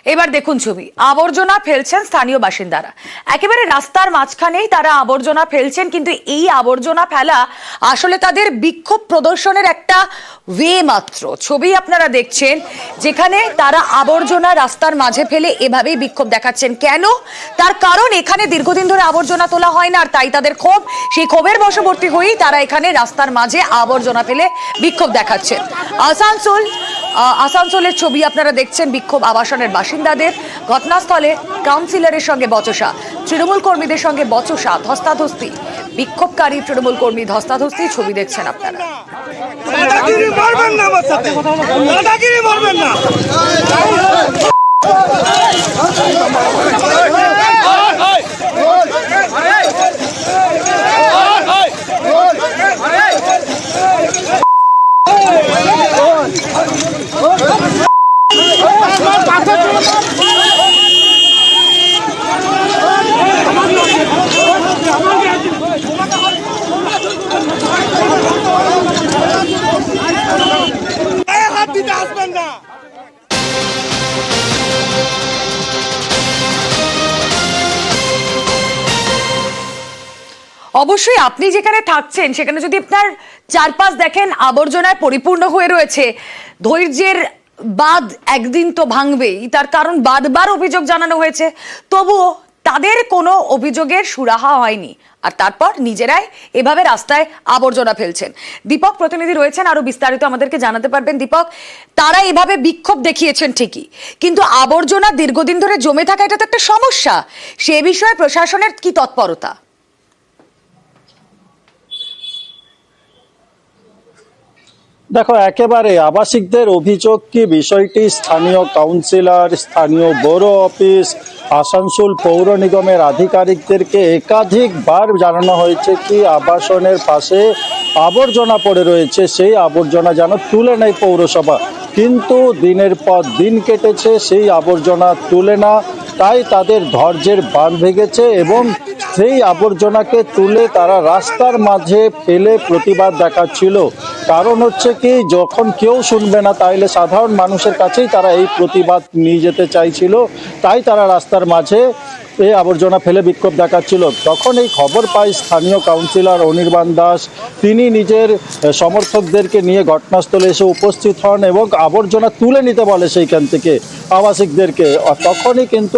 এবার দেখুন ছবি, আবর্জনা ফেলছেন স্থানীয় বাসিন্দারা। একেবারে রাস্তার মাঝখানেই তারা আবর্জনা ফেলছেন, কিন্তু এই আবর্জনা ফেলা আসলে তাদের বিক্ষোভ প্রদর্শনের একটা ওয়ে মাত্র। ছবি আপনারা দেখছেন, যেখানে তারা আবর্জনা রাস্তার মাঝে ফেলে এভাবেই বিক্ষোভ দেখাচ্ছেন। কেন? তার কারণ এখানে দীর্ঘদিন ধরে আবর্জনা তোলা হয় না, আর তাই তাদের ক্ষোভ। সেই ক্ষোভের বশবর্তী হয়েই তারা এখানে রাস্তার মাঝে আবর্জনা ফেলে বিক্ষোভ দেখাচ্ছেন। আসানসোলের ছবি আপনারা দেখছেন, বিক্ষোভ আবাসনের বাসিন্দাদের। ঘটনাস্থলে কাউন্সিলরের সঙ্গে বচসা, তৃণমূল কর্মীদের সঙ্গে বচসা, ধস্তাধস্তি, বিক্ষোভকারী তৃণমূল কর্মী ধস্তাধস্তি ছবি দেখছেন আপনারা। অবশ্যই আপনি যেখানে থাকছেন সেখানে যদি আপনার চারপাশ দেখেন আবর্জনায় পরিপূর্ণ হয়ে রয়েছে, ধৈর্যের বাঁধ একদিন তো ভাঙবেই। তার কারণ বারবার অভিযোগ জানানো হয়েছে, তবুও তাদের কোনো অভিযোগের সুরাহা হয়নি, আর তারপর নিজেরাই এভাবে রাস্তায় আবর্জনা ফেলছেন। দীপক প্রতিনিধি রয়েছেন, আরো বিস্তারিত আমাদেরকে জানাতে পারবেন। দীপক, তারা এভাবে বিক্ষোভ দেখিয়েছেন ঠিকই, কিন্তু আবর্জনা দীর্ঘদিন ধরে জমে থাকা এটা তো একটা সমস্যা। সে বিষয়ে প্রশাসনের কি তৎপরতা? দেখো, একেবারে আবাসিকদের অভিযোগ কি বিষয়টি স্থানীয় কাউন্সিলর, স্থানীয় বড় অফিস, আসানসোল পৌর নিগমের আধিকারিকদেরকে একাধিকবার জানানো হয়েছে কি আবাসনের পাশে আবর্জনা পড়ে রয়েছে, সেই আবর্জনা যেন তুলে নেয় পৌরসভা। কিন্তু দিনের পর দিন কেটেছে, সেই আবর্জনা তুলে না, তাই তাদের ধৈর্যের বাঁধ ভেঙেছে এবং সেই আবর্জনাকে তুলে তারা রাস্তার মাঝে ফেলে প্রতিবাদ দেখাচ্ছিল। কারণ হচ্ছে কি, যখন কেউ শুনবে না তাইলে সাধারণ মানুষের কাছেই তারা এই প্রতিবাদ নিয়ে যেতে চাইছিল, তাই তারা রাস্তার মাঝে এই আবর্জনা ফেলে বিক্ষোভ দেখাচ্ছিল। তখন এই খবর পাই স্থানীয় কাউন্সিলর অনির্বাণ দাস, তিনি নিজের সমর্থকদেরকে নিয়ে ঘটনাস্থলে এসে উপস্থিত হন এবং আবর্জনা তুলে নিতে বলে সেইখান থেকে আবাসিকদেরকে। তখনই কিন্তু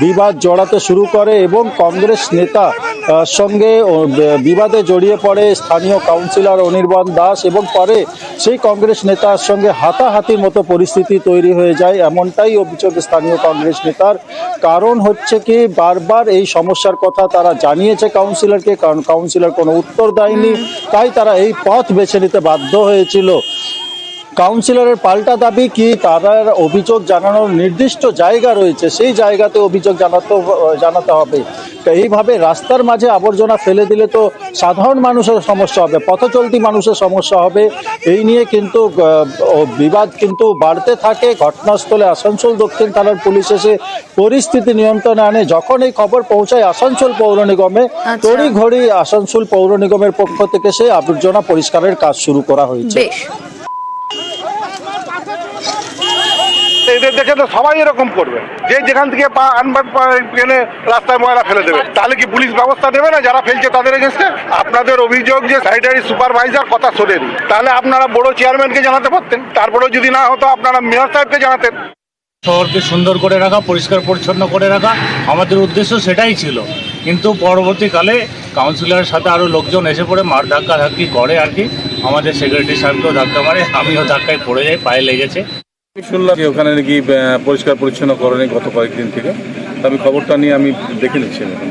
বিবাদ জড়াতে শুরু করে এবং কংগ্রেস নেতা সঙ্গে বিবাদে জড়িয়ে পড়ে স্থানীয় কাউন্সিলর অনির্বাণ দাস, এবং পরে সেই কংগ্রেস নেতার সঙ্গে হাতাহাতির মতো পরিস্থিতি তৈরি হয়ে যায়, এমনটাই অভিযোগ স্থানীয় কংগ্রেস নেতার। কারণ হচ্ছে কি, বারবার এই সমস্যার কথা তারা জানিয়েছে কাউন্সিলরকে, কারণ কাউন্সিলর কোনো উত্তর দেয়নি, তাই তারা এই পথ বেছে নিতে বাধ্য হয়েছিল। কাউন্সিলরের পাল্টা দাবি কি, তার অভিযোগ জানানোর নির্দিষ্ট জায়গা রয়েছে, সেই জায়গাতে অভিযোগ জানাতে হবে। এইভাবে রাস্তার মাঝে আবর্জনা ফেলে দিলে তো সাধারণ মানুষের সমস্যা হবে, পথচলতি মানুষের সমস্যা হবে। এই নিয়ে কিন্তু বিবাদ কিন্তু বাড়তে থাকে। ঘটনাস্থলে আসানসোল দক্ষিণ থানার পুলিশ এসে পরিস্থিতি নিয়ন্ত্রণে আনে। যখন এই খবর পৌঁছায় আসানসোল পৌর নিগমে, তড়িঘড়ি আসানসোল পৌর নিগমের পক্ষ থেকে সেই আবর্জনা পরিষ্কারের কাজ শুরু করা হয়েছে। এদের দেখে তো সবাই এরকম করবে, যে যেখান থেকে রাস্তায় ময়লা ফেলে দেবে। তাহলে কি পুলিশ ব্যবস্থা নেবে না যারা ফেলছে তাদের এগেন্স্টে? আপনাদের অভিযোগ যে স্যানিটারি সুপারভাইজার কথা শোনেনি, তাহলে আপনারা বড় চেয়ারম্যানকে জানাতে পারতেন। তারপরেও যদি না হতো আপনারা মেয়র সাহেবকে জানাতেন। শহরকে সুন্দর করে রাখা, পরিষ্কার পরিচ্ছন্ন করে রাখা আমাদের উদ্দেশ্য, সেটাই ছিল। কিন্তু পরবর্তীকালে কাউন্সিলরের সাথে আরও লোকজন এসে পড়ে মার ধাক্কি করে আর কি। আমাদের সেক্রেটারি সাহেবকেও ধাক্কা মারে, আমিও ধাক্কায় পড়ে যাই, পায়ে লেগেছে। শুনলাম ওখানে নাকি পরিষ্কার পরিচ্ছন্ন করেনি গত কয়েকদিন থেকে। আমি খবরটা নিয়ে আমি দেখে নিচ্ছি এখন।